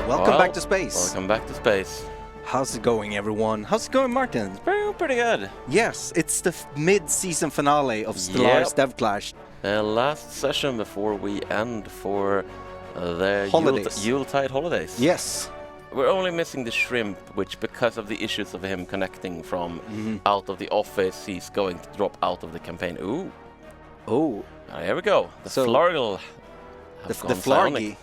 Welcome back to space. Welcome back to space. How's it going, everyone? How's it going, Martin? It's pretty good. Yes, it's the mid-season finale of Stellaris Dev Clash. Last session before we end for the Yuletide holidays. Yes. We're only missing the shrimp, which because of the issues of him connecting from out of the office, he's going to drop out of the campaign. Ooh. Oh. Here we go. The Flargle. The Flargy.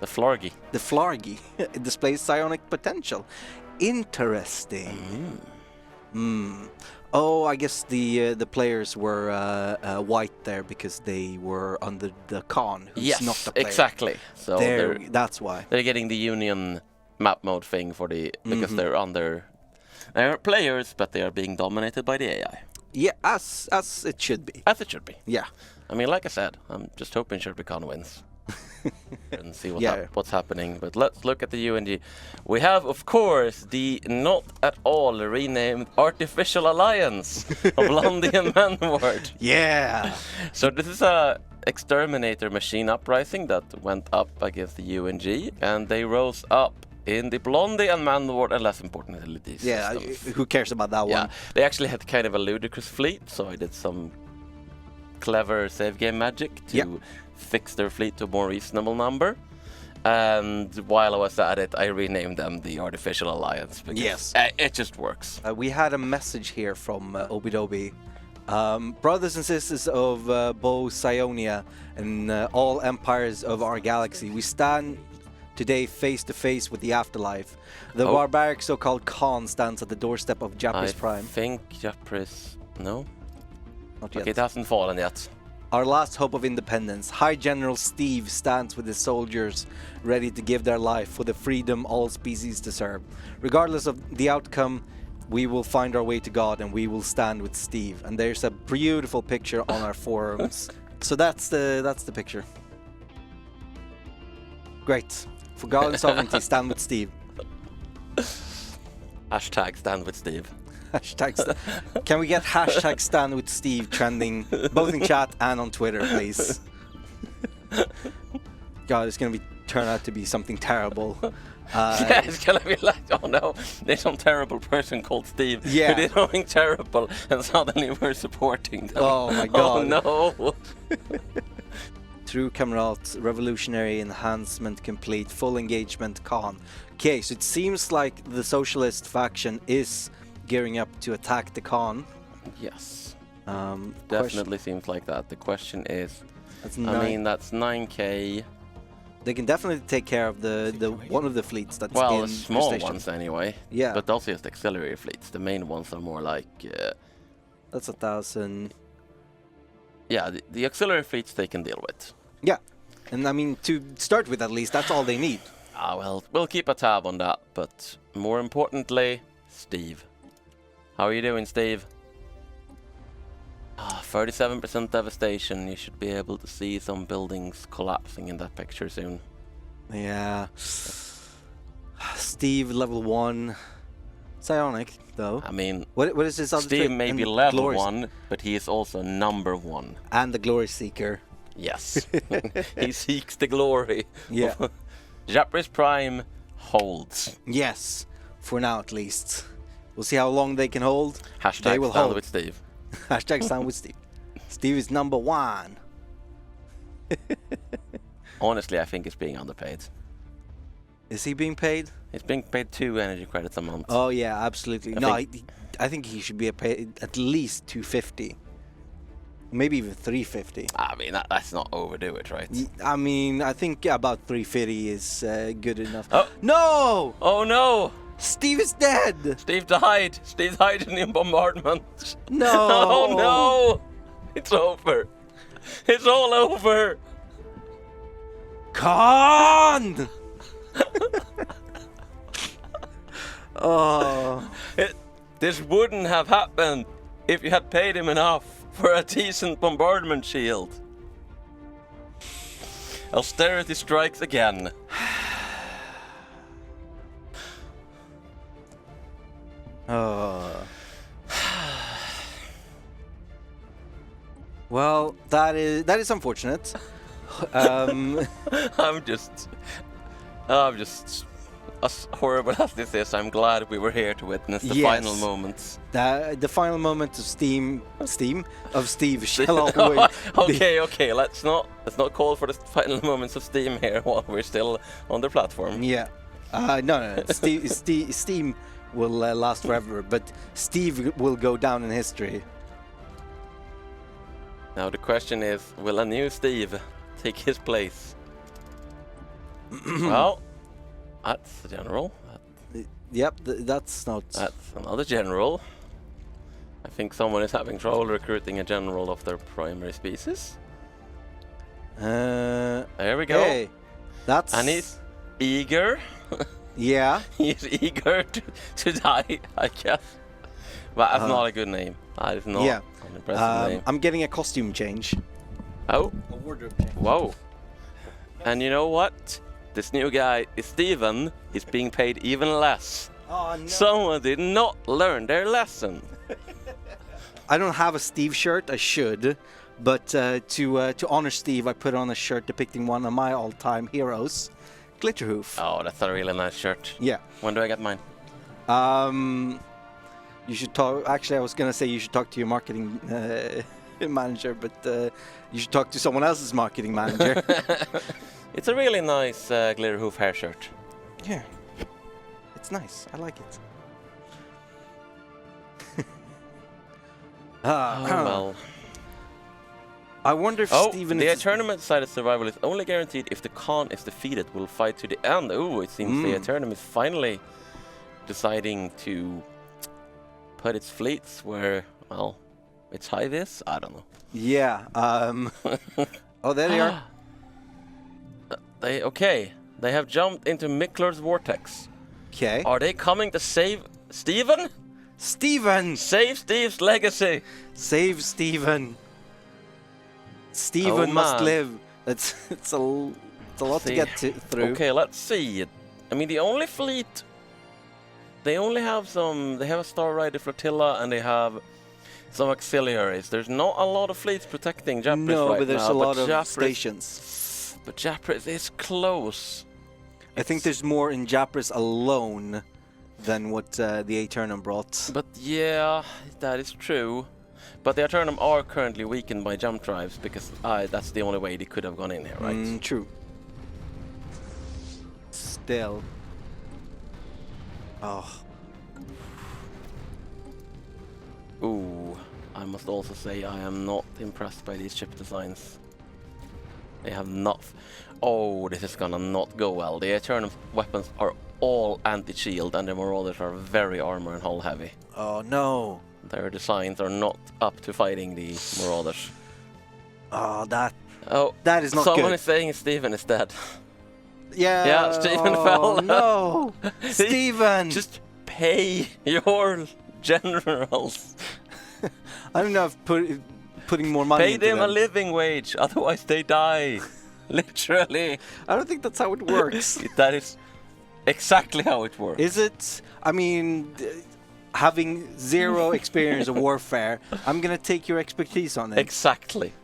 The Flargy. The Flargy. It displays psionic potential. Interesting. Oh, I guess the players were white there because they were under the Khan, who's not the player. Exactly. So that's why. They're getting the Union map mode thing for the because they're under. They're players, but they are being dominated by the AI. Yeah, as it should be. As it should be. Yeah. I mean, like I said, I'm just hoping Sherpicon wins. And see what's happening. But let's look at the UNG. We have, of course, the not at all renamed Artificial Alliance of London Manward. Yeah. So this is a exterminator machine uprising that went up against the UNG, and they rose up in the Blondie and Manward, and less importantly, these systems. Who cares about that one? They actually had kind of a ludicrous fleet, so I did some clever save game magic to fix their fleet to a more reasonable number. And while I was at it, I renamed them the Artificial Alliance because it just works. We had a message here from Obidobi. Brothers and sisters of both Psionia and all empires of our galaxy, we stand today face to face with the afterlife. The barbaric so-called Khan stands at the doorstep of Japris Prime. I think Japris... No? Not yet. Okay, it hasn't fallen yet. Our last hope of independence. High General Steve stands with his soldiers ready to give their life for the freedom all species deserve. Regardless of the outcome, we will find our way to God and we will stand with Steve. And there's a beautiful picture on our forums. So that's the picture. Great. For God and sovereignty, stand with Steve. Hashtag stand with Steve. Can we get hashtag stand with Steve trending both in chat and on Twitter, please? God, it's gonna turn out to be something terrible. It's gonna be like, oh no, there's some terrible person called Steve who did something terrible, and suddenly we're supporting them. Oh my God! Oh no! True Cameralt, revolutionary enhancement complete, full engagement Khan. Okay, so it seems like the Socialist faction is gearing up to attack the Khan. Yes. Definitely seems like that. The question is, that's 9k. They can definitely take care of the one of the fleets that's the in small station. ones anyway. Yeah. But also just auxiliary fleets. The main ones are more like... that's 1,000. Yeah, the auxiliary fleets they can deal with. Yeah. And I mean, to start with at least, that's all they need. Well, we'll keep a tab on that. But more importantly, Steve. How are you doing, Steve? 37% devastation. You should be able to see some buildings collapsing in that picture soon. Yeah. Steve, level 1. Psionic, though. I mean, what is his other Steve may be level 1, but he is also number 1. And the glory seeker. Yes. He seeks the glory. Yeah. Japris Prime holds. Yes. For now, at least. We'll see how long they can hold. Hashtag they will stand hold. with Steve. Hashtag stand with Steve. Steve is number 1. Honestly, I think he's being underpaid. Is he being paid? He's being paid 2 energy credits a month. Oh yeah, absolutely. I think he should be paid at least 250. Maybe even 350. I mean, that's not overdo it, right? I mean, I think about 350 is good enough. Oh no! Oh no! Steve is dead! Steve died! Steve's hiding in bombardment! No! Oh no! It's over! It's all over! Khan! Oh. This wouldn't have happened if you had paid him enough for a decent bombardment shield. Austerity strikes again. Oh. Well, that is unfortunate. I'm just as horrible as this is, I'm glad we were here to witness the Yes. final moments. The final moment of of Steve shall always be. Okay, let's not call for the final moments of Steam here while we're still on the platform. Yeah. No. Steam will last forever, but Steve will go down in history. Now the question is, will a new Steve take his place? Well, that's the general. Yep, that's not... That's another general. I think someone is having trouble recruiting a general of their primary species. There we go. Hey, that's... And he's eager. Yeah. He's eager to die, I guess. But that's not a good name. That is not an impressive name. I'm getting a costume change. Oh. A wardrobe change. Whoa. And you know what? This new guy is Steven. He's being paid even less. Oh, no. Someone did not learn their lesson. I don't have a Steve shirt. I should. But to honor Steve, I put on a shirt depicting one of my all-time heroes, Glitterhoof. Oh, that's a really nice shirt. Yeah. When do I get mine? You should talk... Actually, I was going to say you should talk to your marketing manager, but you should talk to someone else's marketing manager. It's a really nice Glitterhoof hair shirt. Yeah. It's nice. I like it. Well. I wonder if Steven... The tournament-sided survival is only guaranteed if the Khan is defeated. Will fight to the end. Ooh, it seems the tournament is finally deciding to put its fleets where, well, it's high this? I don't know. Yeah. Oh, there they are. They have jumped into Mickler's vortex. Okay. Are they coming to save Steven? Steven! Save Steve's legacy! Save Steven! Steven must man. live. It's a lot to get through. Okay, let's see. I mean, the only fleet... They only have some... They have a Star Rider flotilla and they have some auxiliaries. There's not a lot of fleets protecting Japris right now. No, but there's a lot of Japris, stations. But Japris is close. I think there's more in Japris alone than what the Aeternum brought. But yeah, that is true. But the Aeternum are currently weakened by jump drives because that's the only way they could have gone in here, right? True. Still. Oh. Ooh, I must also say I am not impressed by these ship designs. They have not... Oh, this is gonna not go well. The Aeternum weapons are all anti-shield and the Marauders are very armor and hull heavy. Oh no. Their designs are not up to fighting the Marauders. Oh, that is not good. Someone is saying Steven is dead. Yeah, Steven fell. No, Steven! Just pay your generals. I don't know if putting more money into Pay them a living wage, otherwise they die. Literally. I don't think that's how it works. That is exactly how it works. Is it? I mean, having zero experience of warfare, I'm gonna take your expertise on it. Exactly.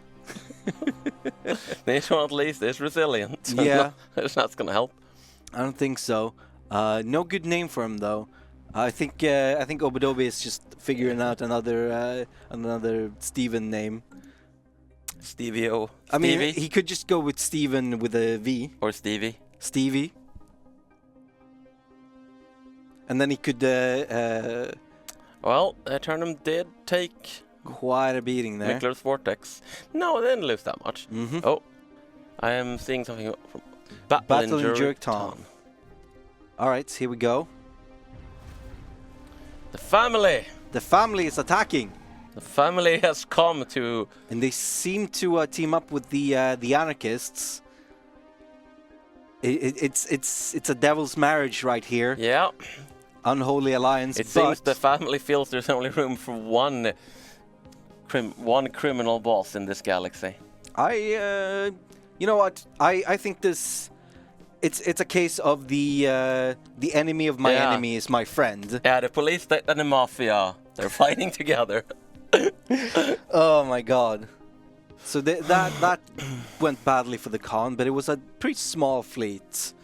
This one at least is resilient. Yeah. That's gonna help. I don't think so. No good name for him though. I think Obadobi is just figuring out another Steven name. Stevie-O. I mean, he could just go with Steven with a V. Or Stevie. Stevie. And then he could... well, Eternum did take... quite a beating there. Mickler's Vortex. No, they didn't lose that much. Oh, I am seeing something from Battle in Jurikton. Alright, here we go. The family! The family is attacking! The family has come to... And they seem to team up with the anarchists. It's a devil's marriage right here. Yeah. Unholy alliance. It seems the family feels there's only room for one criminal boss in this galaxy. You know what? I think this... It's a case of the enemy of my enemy is my friend. Yeah, the police state and the mafia. They're fighting together. Oh my god. So that went badly for the Khan, but it was a pretty small fleet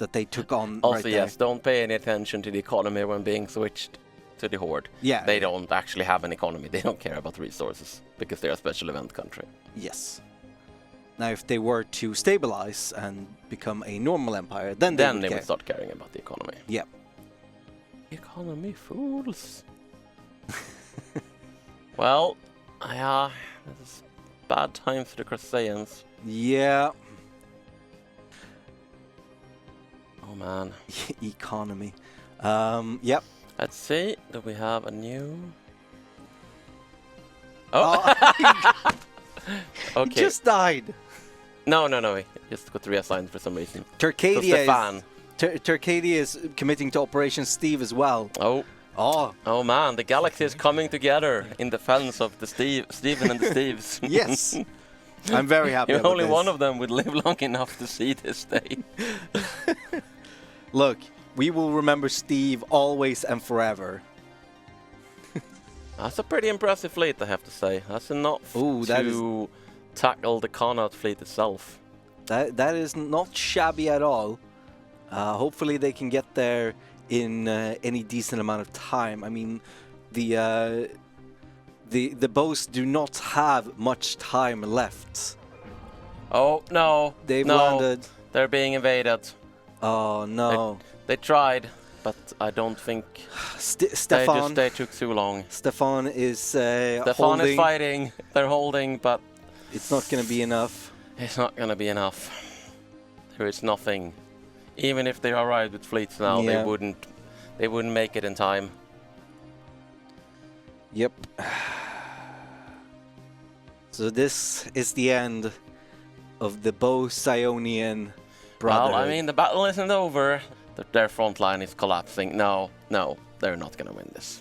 that they took on. Also, right yes, don't pay any attention to the economy when being switched to the Horde. Yeah. They don't actually have an economy. They don't care about resources because they're a special event country. Yes. Now, if they were to stabilize and become a normal empire, then they would would start caring about the economy. Yeah. Economy fools. Well, yeah, this is bad times for the Crusaders. Yeah. Oh man. Economy. Yep. Let's see. Do we have a new? Oh. Okay. He just died. No. He just got reassigned for some reason. Turcadia is committing to Operation Steve as well. Oh man, the Galaxies coming together in defense of the Steven and the Steves. Yes. I'm very happy If with only this. one of them would live long enough to see this day. Look, we will remember Steve always and forever. That's a pretty impressive fleet, I have to say. That's enough to tackle the Connaught fleet itself. That is not shabby at all. Hopefully they can get there in any decent amount of time. I mean, the bows do not have much time left. Oh no! They've landed. They're being invaded. Oh no! They tried, but I don't think Stefan. They took too long. Stefan is Stefan is fighting. They're holding, but it's not going to be enough. It's not going to be enough. There is nothing. Even if they arrived with fleets now, they wouldn't make it in time. Yep. So this is the end of the Bo-Sionian brotherhood. Well, I mean, the battle isn't over. Their front line is collapsing. No, they're not going to win this.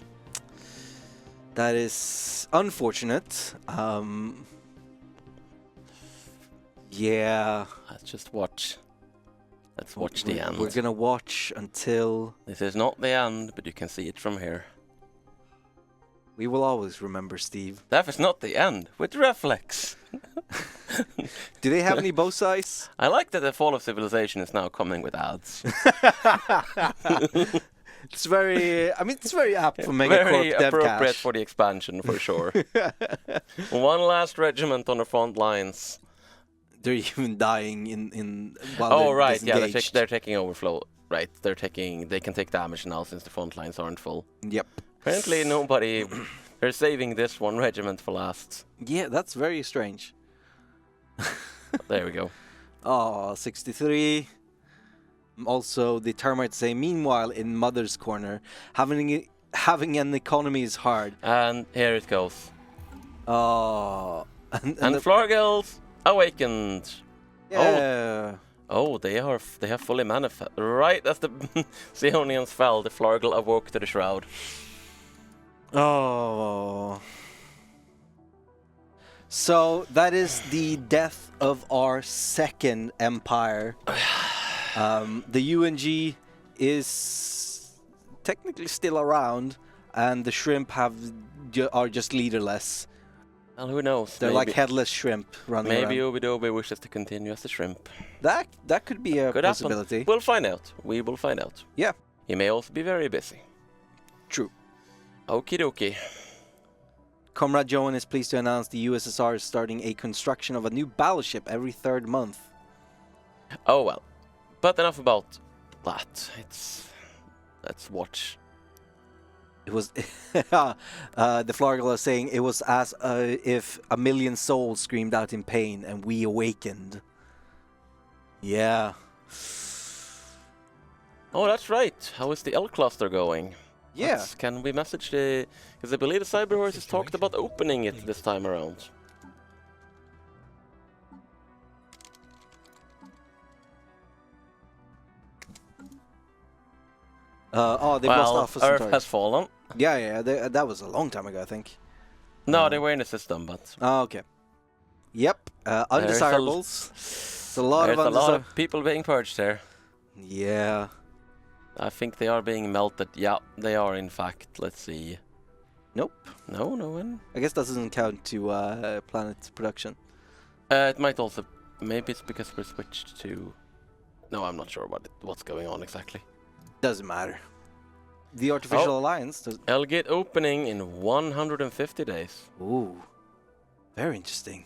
That is unfortunate. Yeah. Let's just watch. Let's watch the end. We're going to watch until... This is not the end, but you can see it from here. We will always remember Steve. That is not the end, with reflex. Do they have any bow size? I like that the Fall of Civilization is now coming with ads. It's very, I mean, it's very apt for MegaCorp Very Dev appropriate Clash. for the expansion, for sure. One last regiment on the front lines. They're even dying in while Oh they're right, yeah, disengaged. they're taking overflow. Right, they can take damage now since the front lines aren't full. Yep. Apparently nobody. They're saving this one regiment for last. Yeah, that's very strange. There we go. Oh, 63. Also, the termites say, meanwhile, in Mother's Corner, having an economy is hard. And here it goes. Oh. And the Florgels awakened. Yeah. Oh, they have fully manifest. Right as the Sionians fell, the Florgel awoke to the shroud. Oh. So that is the death of our second empire. The UNG is technically still around, and the shrimp are just leaderless. Well, who knows? They're like headless shrimp running around. Maybe Obidobi wishes to continue as a shrimp. That could be a possibility. Happen. We'll find out. We will find out. Yeah. He may also be very busy. True. Okie dokie. Comrade Johan is pleased to announce the USSR is starting a construction of a new battleship every 3rd month. Oh well. But enough about that. Let's watch. It was the Florgel is saying it was as if a million souls screamed out in pain and we awakened. Yeah. Oh, that's right. How is the L cluster going? Yeah. Can we message the... Because I believe the Cyber Horses talked about opening it this time around. Oh, they lost Alpha Earth Centauri. has fallen. Yeah, that was a long time ago, I think. No, they were in the system, but... Oh, okay. Yep, undesirables. There's a lot of people being purged there. Yeah. I think they are being melted. Yeah, they are in fact. Let's see. Nope. No one. I guess that doesn't count to planet production. It might also... Maybe it's because we're switched to... No, I'm not sure what's going on exactly. Doesn't matter. The Artificial Alliance does... Elgate opening in 150 days. Ooh. Very interesting.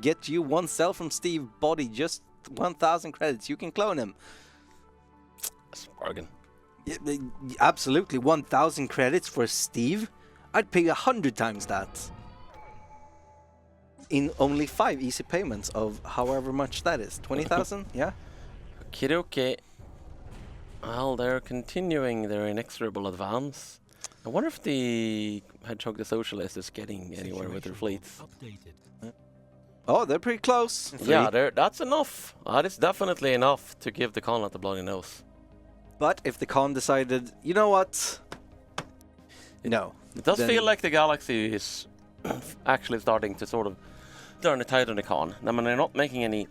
Get you one cell from Steve Body, just 1,000 credits. You can clone him. That's a bargain. Yeah, absolutely. 1,000 credits for Steve? I'd pay 100 times that. In only 5 easy payments of however much that is. 20,000? Yeah? Okay. Well, they're continuing their inexorable advance. I wonder if the Hedgehog the Socialist is getting anywhere with their fleets. Oh, they're pretty close. Yeah, that's enough. That is definitely enough to give the Khan the bloody nose. But if the Khan decided, you know what? No. It does feel like the Galaxy is actually starting to sort of turn the tide on the Khan. I mean, they're not making any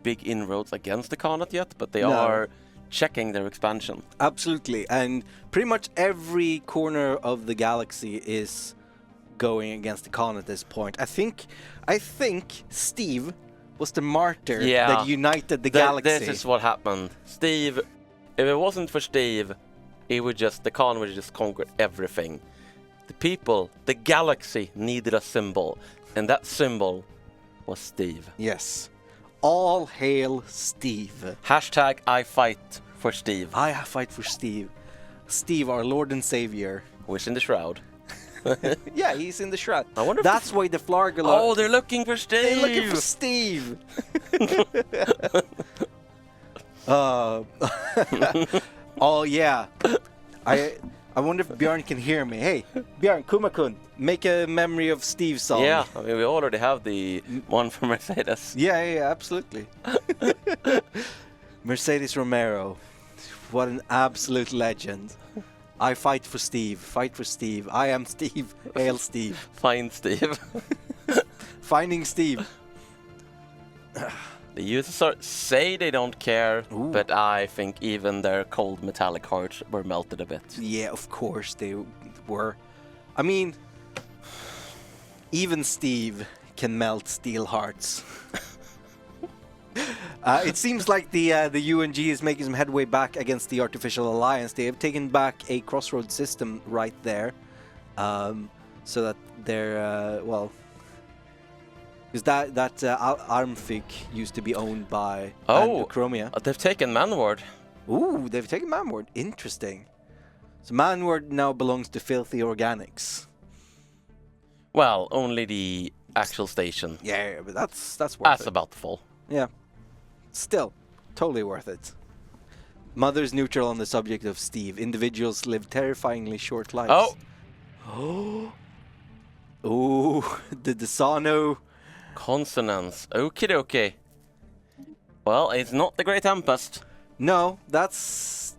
big inroads against the Khanate yet, but they are checking their expansion. Absolutely, and pretty much every corner of the galaxy is going against the Khan at this point. I think Steve was the martyr that united the galaxy. This is what happened. Steve, if it wasn't for Steve, the Khan would just conquer everything. The people, the galaxy needed a symbol, and that symbol was Steve. Yes. All hail Steve. Hashtag I fight for Steve. I fight for Steve. Steve, our Lord and Savior. Who is in the shroud. Yeah, he's in the shroud. I wonder that's why the Flargala... Oh, they're looking for Steve! They're looking for Steve! Oh, yeah. I wonder if Björn can hear me. Hey, Björn, Kumakun, make a memory of Steve's song. Yeah, I mean, we already have the one from Mercedes. Yeah, absolutely. Mercedes Romero. What an absolute legend. I fight for Steve. Fight for Steve. I am Steve. Hail Steve. Find Steve. Finding Steve. The USSR say they don't care, but I think even their cold metallic hearts were melted a bit. Yeah, of course they were. I mean, even Steve can melt steel hearts. It seems like the UNG is making some headway back against the Artificial Alliance. They have taken back a crossroad system right there, so that they're because that Armfig used to be owned by Chromia. They've taken Manward. Ooh, they've taken Manward. Interesting. So Manward now belongs to Filthy Organics. Well, only the actual station. Yeah, but that's worth it. That's about full. Yeah. Still, totally worth it. Mother's neutral on the subject of Steve. Individuals live terrifyingly short lives. Oh! Oh, the Desano. Consonants. Okie dokie. Well, it's not the Great Tempest. No, that's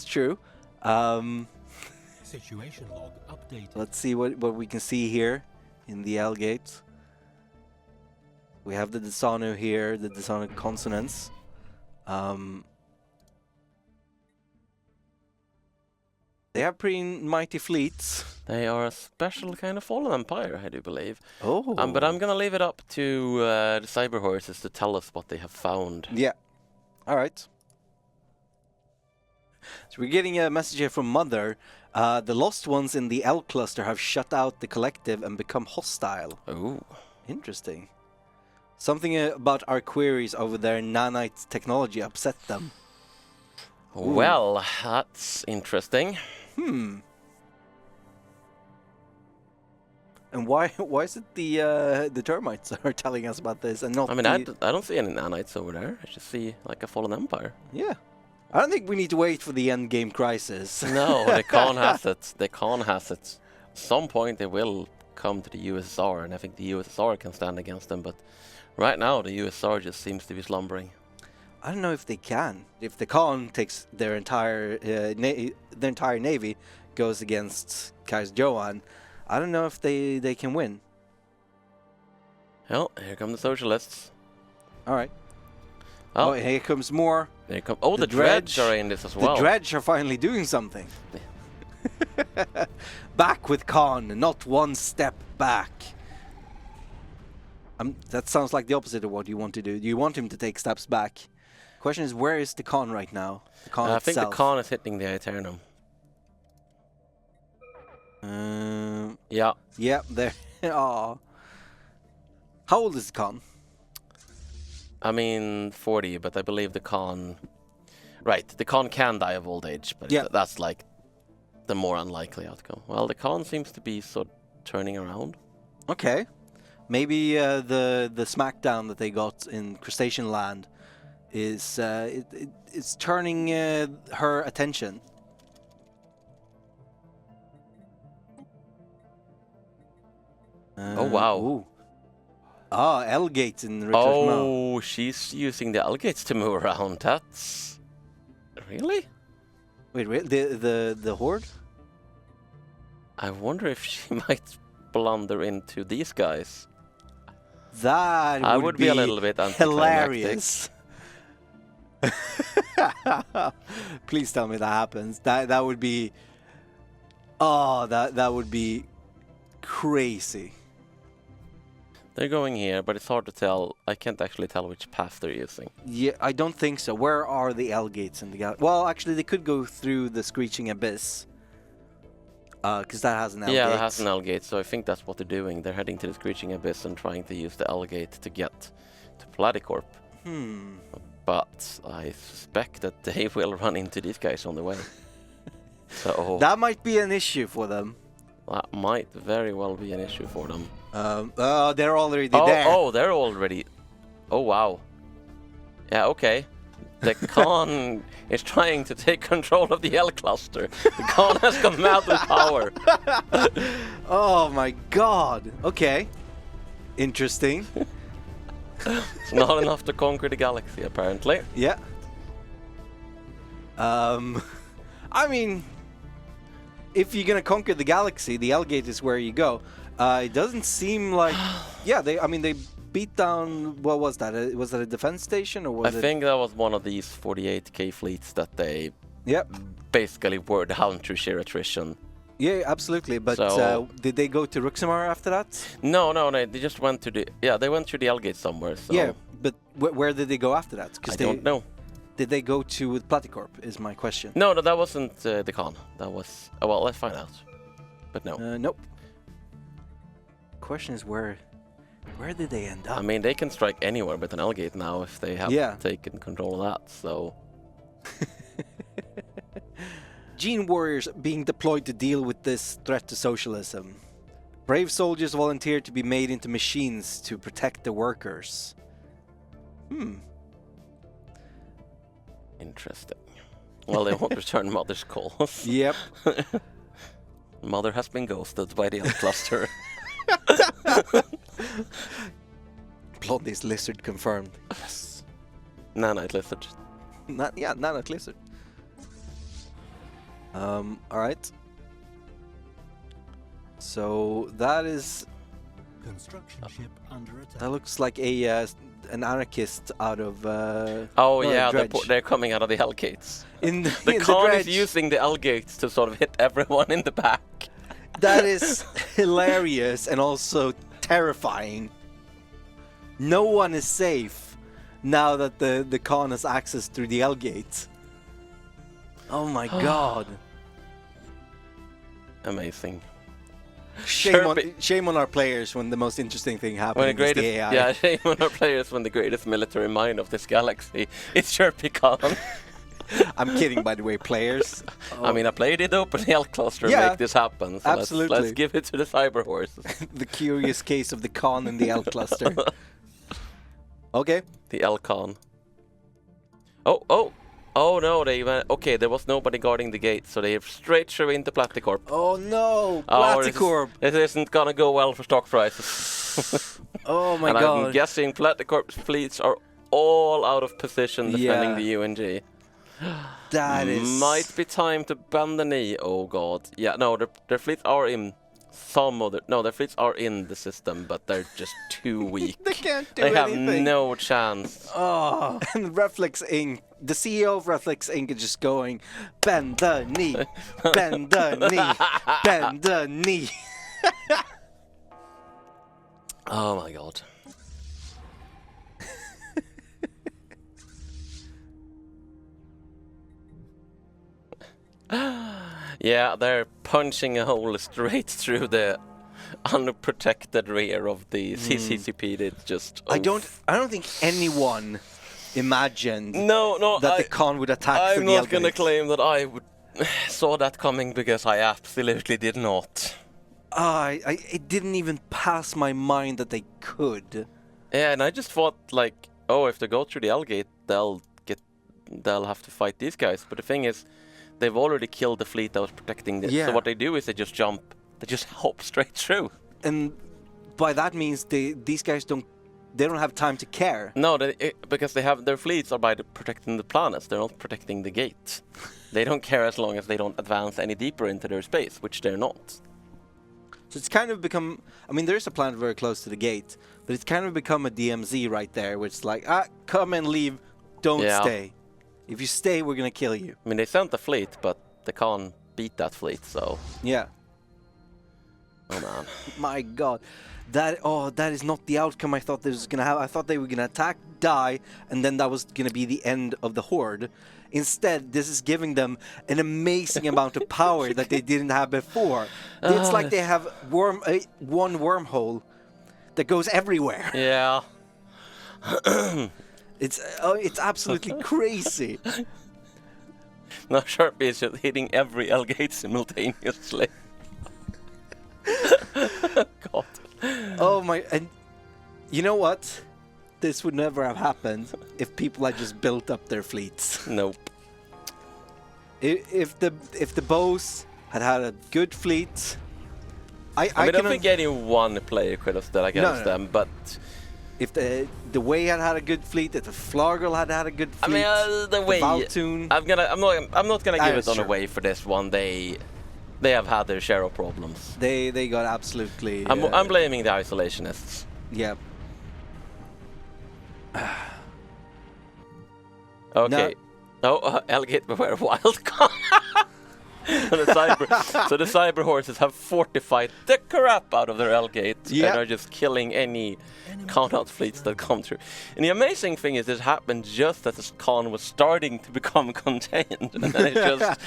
true. Situation log updated. Let's see what we can see here in the L-gate. We have the Desano here, the Desano consonants. They have pretty mighty fleets. They are a special kind of fallen empire, I do believe. Oh. But I'm gonna leave it up to the cyber horses to tell us what they have found. Yeah. All right. So we're getting a message here from Mother. The lost ones in the L cluster have shut out the collective and become hostile. Oh. Interesting. Something about our queries over their nanite technology upset them. Ooh. Well, that's interesting. And why is it the termites are telling us about this and not? I mean, I don't see any nanites over there. I just see like a fallen empire. Yeah, I don't think we need to wait for the end game crisis. No, the Khan has it. The Khan has it. At some point, they will come to the USSR, and I think the USSR can stand against them. But right now, the USSR just seems to be slumbering. I don't know if they can. If the Khan takes their entire navy, goes against Kaiser Johan, I don't know if they can win. Well, here come the Socialists. All right. Oh, here comes more. There come. Oh, the Dredge are in this as well. The Dredge are finally doing something. Back with Khan, not one step back. That sounds like the opposite of what you want to do. You want him to take steps back. Question is, where is the con right now? The con I itself. think the con is hitting the Aeternum. Yeah. Yeah, there. Aw. How old is the con? I mean, 40, but I believe the con... Right, the con can die of old age, but yeah. That's like the more unlikely outcome. Well, the con seems to be sort of turning around. Okay. Maybe the smackdown that they got in Crustacean Land is it's turning her attention. Oh, wow. Ooh. Ah, L-gates in Richard's mouth. Oh, she's using the L-gates to move around. That's... Really? Wait, the Horde? I wonder if she might blunder into these guys. That I would be a little bit hilarious. Please tell me that happens. That would be... Oh, that would be crazy. They're going here, but it's hard to tell. I can't actually tell which path they're using. Yeah, I don't think so. Where are the L-gates in the galaxy? Well, actually, they could go through the Screeching Abyss. Because that has an L-gate. Yeah, that has an L-gate, so I think that's what they're doing. They're heading to the Screeching Abyss and trying to use the L-gate to get to MegaCorp. But I suspect that they will run into these guys on the way. So that might be an issue for them. That might very well be an issue for them. They're already there. Oh, they're already... Oh, wow. Yeah, okay. The Khan is trying to take control of the L cluster. The Khan has come out with power. Oh my god. Okay. Interesting. It's not enough to conquer the galaxy, apparently. Yeah. I mean, if you're gonna conquer the galaxy, the L-gate is where you go. It doesn't seem like... Yeah, they beat down... What was that? Was that a defense station or was I think that was one of these 48k fleets that they basically were down through sheer attrition. Yeah, absolutely. But so, did they go to Ruxamar after that? No, they just went to the... Yeah, they went through the L-gate somewhere. So. Yeah, but where did they go after that? I don't know. Did they go to Platicorp, is my question. No, that wasn't the Khan. That was... well, let's find out. But no. Nope. Question is where did they end up? I mean, they can strike anywhere with an L-gate now if they have taken control of that, so... Gene warriors being deployed to deal with this threat to socialism. Brave soldiers volunteer to be made into machines to protect the workers. Interesting. Well, they won't return Mother's calls. Yep. Mother has been ghosted by the L cluster. Blondie's lizard confirmed. Yes. Nanite lizard. Nanite lizard. Alright. So that is... Construction ship under attack. That looks like a an anarchist out of... oh yeah, they're coming out of the L-gates. The Khan is using the L-gates to sort of hit everyone in the back. That is hilarious and also terrifying. No one is safe now that the Khan has access through the L-gate. Oh my god. Amazing. Shame on our players when the most interesting thing happened is the AI. Yeah, shame on our players when the greatest military mind of this galaxy is Chirpy Khan. I'm kidding, by the way, players. Oh. I mean, a player did open the L cluster and make this happen. So absolutely. Let's give it to the cyber horses. The curious case of the Khan and the L cluster. Okay. The L Khan. Oh no, they went... Okay, there was nobody guarding the gate, so they straight through into Platicorp. Oh no, Platicorp! This isn't gonna go well for stock prices. Oh my and god. I'm guessing Platicorp's fleets are all out of position defending the UNG. That is... Might be time to bend the knee. Oh god. Yeah, no, their fleets are in some other... No, their fleets are in the system, but they're just too weak. They can't do anything. They have no chance. Oh, and Reflex Inc., the CEO of Reflex Inc. is just going, bend the knee, bend the knee, bend the knee. Oh my god. Yeah, they're punching a hole straight through the unprotected rear of the CCCP. It's just. I don't think anyone imagined No, that the Khan would attack I'm through the not gonna L-gates. claim that I would saw that coming because I absolutely did not. It didn't even pass my mind that they could. Yeah, and I just thought like, oh, if they go through the L-gate, they'll have to fight these guys. But the thing is, they've already killed the fleet that was protecting this. Yeah. So what they do is they just hop straight through. And by that means these guys don't have time to care. No, because they have their fleets are protecting the planets. They're not protecting the gate. They don't care as long as they don't advance any deeper into their space, which they're not. So it's kind of become, I mean, there is a planet very close to the gate, but it's kind of become a DMZ right there, which is like, come and leave, don't stay. If you stay, we're gonna kill you. I mean, they sent the fleet, but they can't beat that fleet, so... Yeah. Oh, man. My God. That is not the outcome I thought this was gonna have. I thought they were gonna attack, die, and then that was gonna be the end of the Horde. Instead, this is giving them an amazing amount of power that they didn't have before. It's like they have one wormhole that goes everywhere. Yeah. It's absolutely crazy. Now Sharpie is just hitting every L-gate simultaneously. God. Oh my, and you know what? This would never have happened if people had just built up their fleets. Nope. If the bows had a good fleet, I don't think any one player could have stood against them, but if the Way had a good fleet, if the Flargle had a good fleet, the Way, Valtoon, I'm not gonna give it on sure. Away for this one. They have had their share of problems. They got absolutely. I'm blaming the isolationists. Yeah. Okay. Oh, L-gate beware wild card. So the cyber horses have fortified the crap out of their L-gate and are just killing any count-out fleets that come through. And the amazing thing is this happened just as the Khan was starting to become contained. And then it just,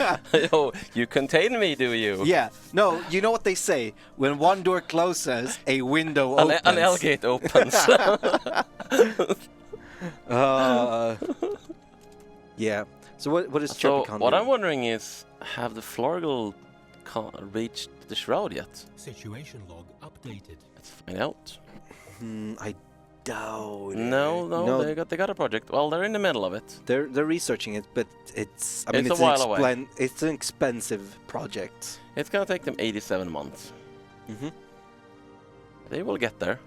oh, you contain me, do you? Yeah. No, you know what they say? When one door closes, a window opens. An L-gate opens. Yeah. So what is So Chirpicon what doing? I'm wondering is, have the Flargle reached the shroud yet? Situation log updated. Let's find out. I doubt. No, they got a project. Well, they're in the middle of it. They're researching it, but it's It's a while away. It's an expensive project. It's gonna take them 87 months. They will get there.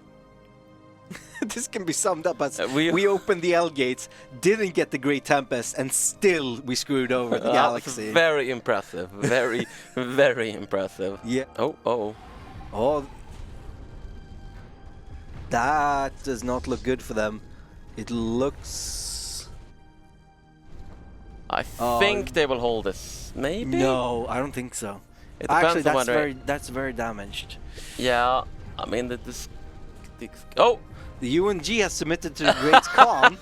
This can be summed up as we opened the L gates, didn't get the Great Tempest, and still we screwed over the galaxy. Very impressive. Very, very impressive. Yeah. Oh. That does not look good for them. It looks... I think they will hold this. Maybe? No, I don't think so. It depends Actually, on that's very damaged. Yeah, I mean, oh! The UNG has submitted to the Great Khan.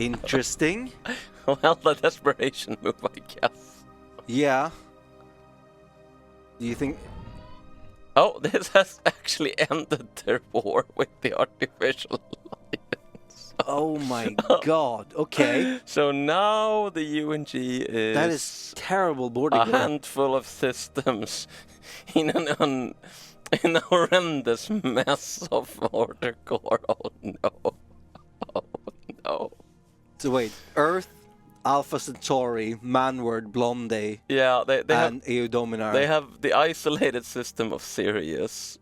Interesting. Well, the desperation move, I guess. Yeah. Do you think... Oh, this has actually ended their war with the artificial alliance. Oh my God. Okay. So now the UNG is... That is terrible boarding. A handful of systems in in a horrendous mess of order core. Oh no. Oh no. So wait, Earth, Alpha Centauri, Manward, Blonde, Yeah, they and have Eodominar. they have the isolated system of Sirius.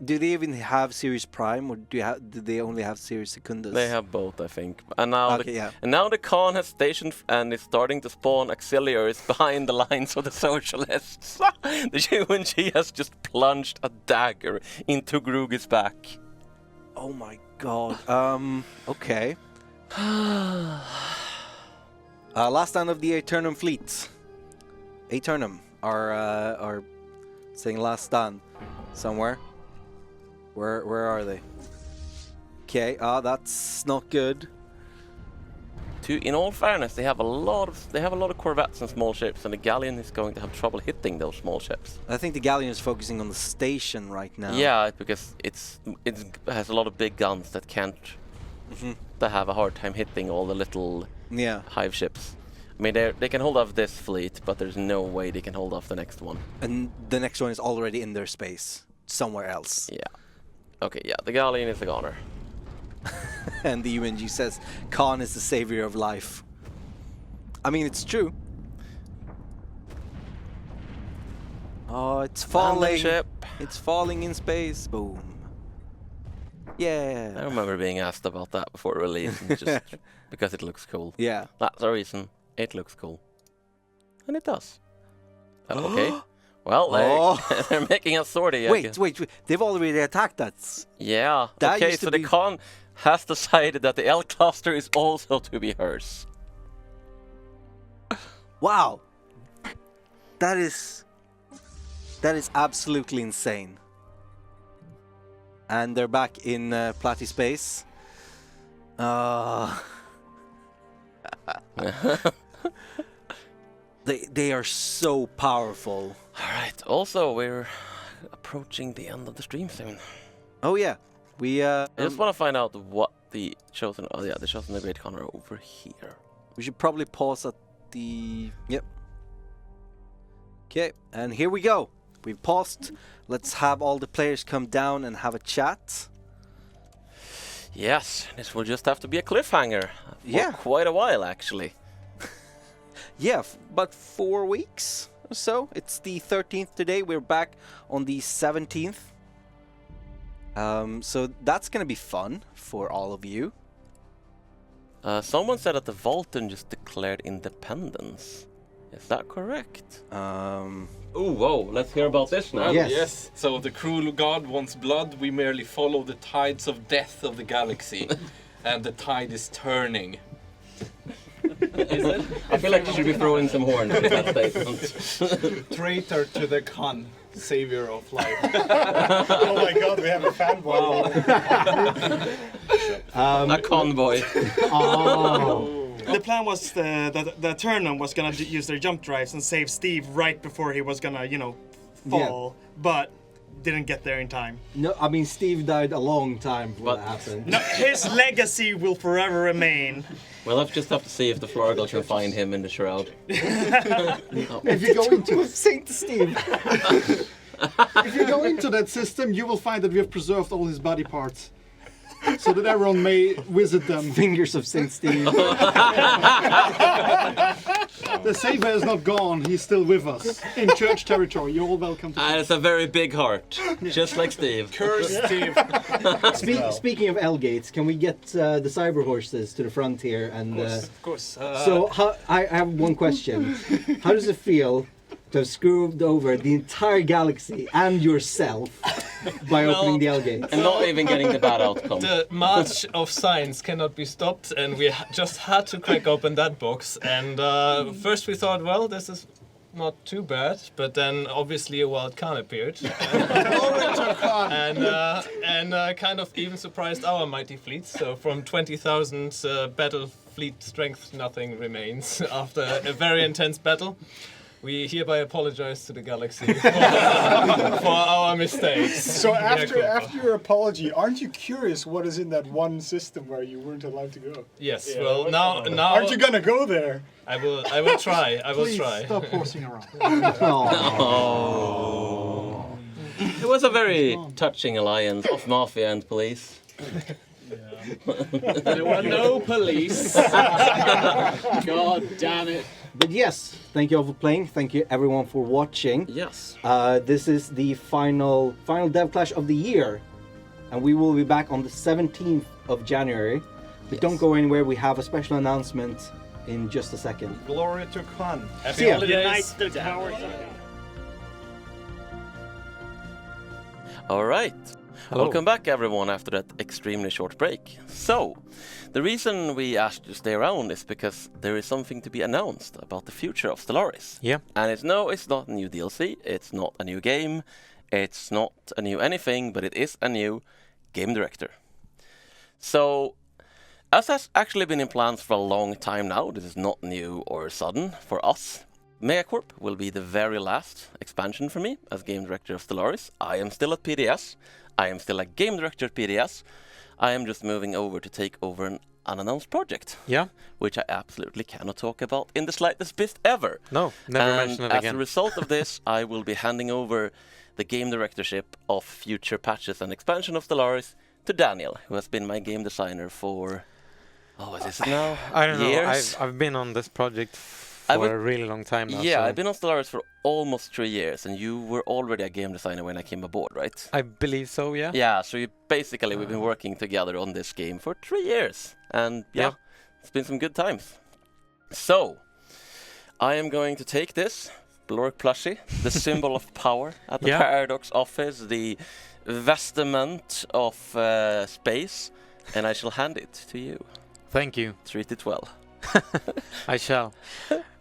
Do they even have Sirius Prime, or do they only have Sirius Secundus? They have both, I think. And now Okay, now the Khan has stationed and is starting to spawn auxiliaries behind the lines of the Socialists. The UNG has just plunged a dagger into Grugi's back. Oh my God. Okay. Last stand of the Aeternum fleet. Aeternum are saying last stand somewhere. Where are they? Okay, that's not good. in all fairness, they have a lot of corvettes and small ships, and the galleon is going to have trouble hitting those small ships. I think the galleon is focusing on the station right now. Yeah, because it has a lot of big guns that can't. They have a hard time hitting all the little hive ships. I mean, they can hold off this fleet, but there's no way they can hold off the next one. And the next one is already in their space, somewhere else. Yeah. Okay, yeah, the galleon is a goner. And the UNG says, Khan is the savior of life. I mean, it's true. Oh, it's falling. Ship. It's falling in space. Boom. Yeah. I remember being asked about that before release, just because it looks cool. Yeah. That's the reason. It looks cool. And it does. Okay. Well, they're making a sortie. Wait. They've already attacked us. Yeah. That okay, used to so the be... Khan has decided that the L cluster is also to be hers. Wow. That is absolutely insane. And they're back in Platy space. They are so powerful. Alright, also we're approaching the end of the stream soon. Oh yeah. We I just want to find out what the Chosen... Oh yeah, the Chosen the Great Khan are over here. We should probably pause at the... Yep. Okay, and here we go. We've paused. Let's have all the players come down and have a chat. Yes, this will just have to be a cliffhanger. Yeah. For quite a while, actually. Yeah, but 4 weeks or so. It's the 13th today. We're back on the 17th. So that's going to be fun for all of you. Someone said that the Vulcan just declared independence. Is that correct? Oh, whoa, let's hear about this now. Yes. So the cruel god wants blood. We merely follow the tides of death of the galaxy. And the tide is turning. Is it? I feel like you should be throwing some horns with that statement. Traitor to the Khan, savior of life. Oh my god, we have a fanboy. A convoy. The plan was that the Eternum was gonna use their jump drives and save Steve right before he was gonna, fall, but didn't get there in time. No, I mean Steve died a long time before that happened. No, his legacy will forever remain. We'll just have to see if the Florida can find him in the shroud. If you go into Saint Steve. if you go into that system, you will find that we have preserved all his body parts, so that everyone may visit them. Fingers of Saint Steve. The savior is not gone; he's still with us in church territory. You're all welcome to. And it's a very big heart, just like Steve. Curse Steve. Speaking of L gates, can we get the cyber horses to the front here? And Of course. so, I have one question: how does it feel to have screwed over the entire galaxy and yourself by opening the L gates? And not even getting the bad outcome. The march of science cannot be stopped, and we just had to crack open that box. And first we thought, well, this is not too bad, but then obviously a wild Khan appeared. and kind of even surprised our mighty fleet. So from 20,000 battle fleet strength, nothing remains after a very intense battle. We hereby apologize to the galaxy for our mistakes. So after your apology, aren't you curious what is in that one system where you weren't allowed to go? Yes, well now Aren't you gonna go there? I will try. I will try. Stop horsing around. Oh. It was a very touching alliance of mafia and police. There were no police. God damn it. But yes, thank you all for playing. Thank you everyone for watching. Yes. This is the final Dev Clash of the year, and we will be back on the 17th of January. But don't go anywhere. We have a special announcement in just a second. Glory to Khan. Happy ya. holidays. All right. Welcome back, everyone, after that extremely short break. So, the reason we asked you to stay around is because there is something to be announced about the future of Stellaris. Yeah. And it's not a new DLC, it's not a new game, it's not a new anything, but it is a new game director. So, As has actually been in plans for a long time now, this is not new or sudden for us. MegaCorp will be the very last expansion for me as game director of Stellaris. I am still at PDS. I am still a game director at PDS. I am just moving over to take over an unannounced project. Yeah. Which I absolutely cannot talk about in the slightest bit ever. No, never And mention it as again. a result of this, I will be handing over the game directorship of future patches and expansion of Stellaris to Daniel, who has been my game designer for... Oh, what is it now? I don't know. Years? I've been on this project for a really long time now. Yeah, so I've been on Stellaris for almost 3 years, and you were already a game designer when I came aboard, right? I believe so, yeah. Yeah, so we've been working together on this game for 3 years, and yeah, it's been some good times. So, I am going to take this Blork plushie, the symbol of power at the Paradox office, the vestment of space, and I shall hand it to you. Thank you. Treat it well. I shall.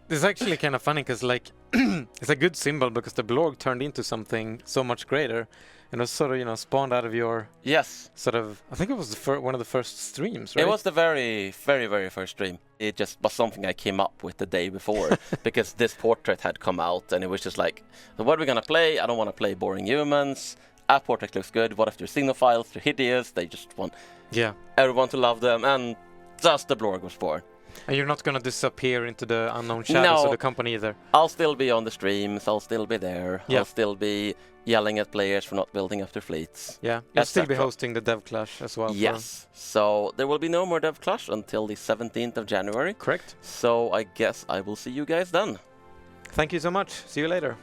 This is actually kind of funny because, like, it's a good symbol because the blog turned into something so much greater, and it was sort of, spawned out of your sort of. I think it was one of the first streams, right? It was the very, very, very first stream. It just was something I came up with the day before because this portrait had come out, and it was just like, so what are we gonna play? I don't want to play boring humans. Our portrait looks good. What if they're xenophiles? They're hideous. They just want everyone to love them, and thus the blog was born. And you're not going to disappear into the unknown shadows of the company either. I'll still be on the streams. I'll still be there. Yeah. I'll still be yelling at players for not building up their fleets. Yeah, you'll still be hosting the Dev Clash as well. Yes. So there will be no more Dev Clash until the 17th of January. Correct. So I guess I will see you guys then. Thank you so much. See you later.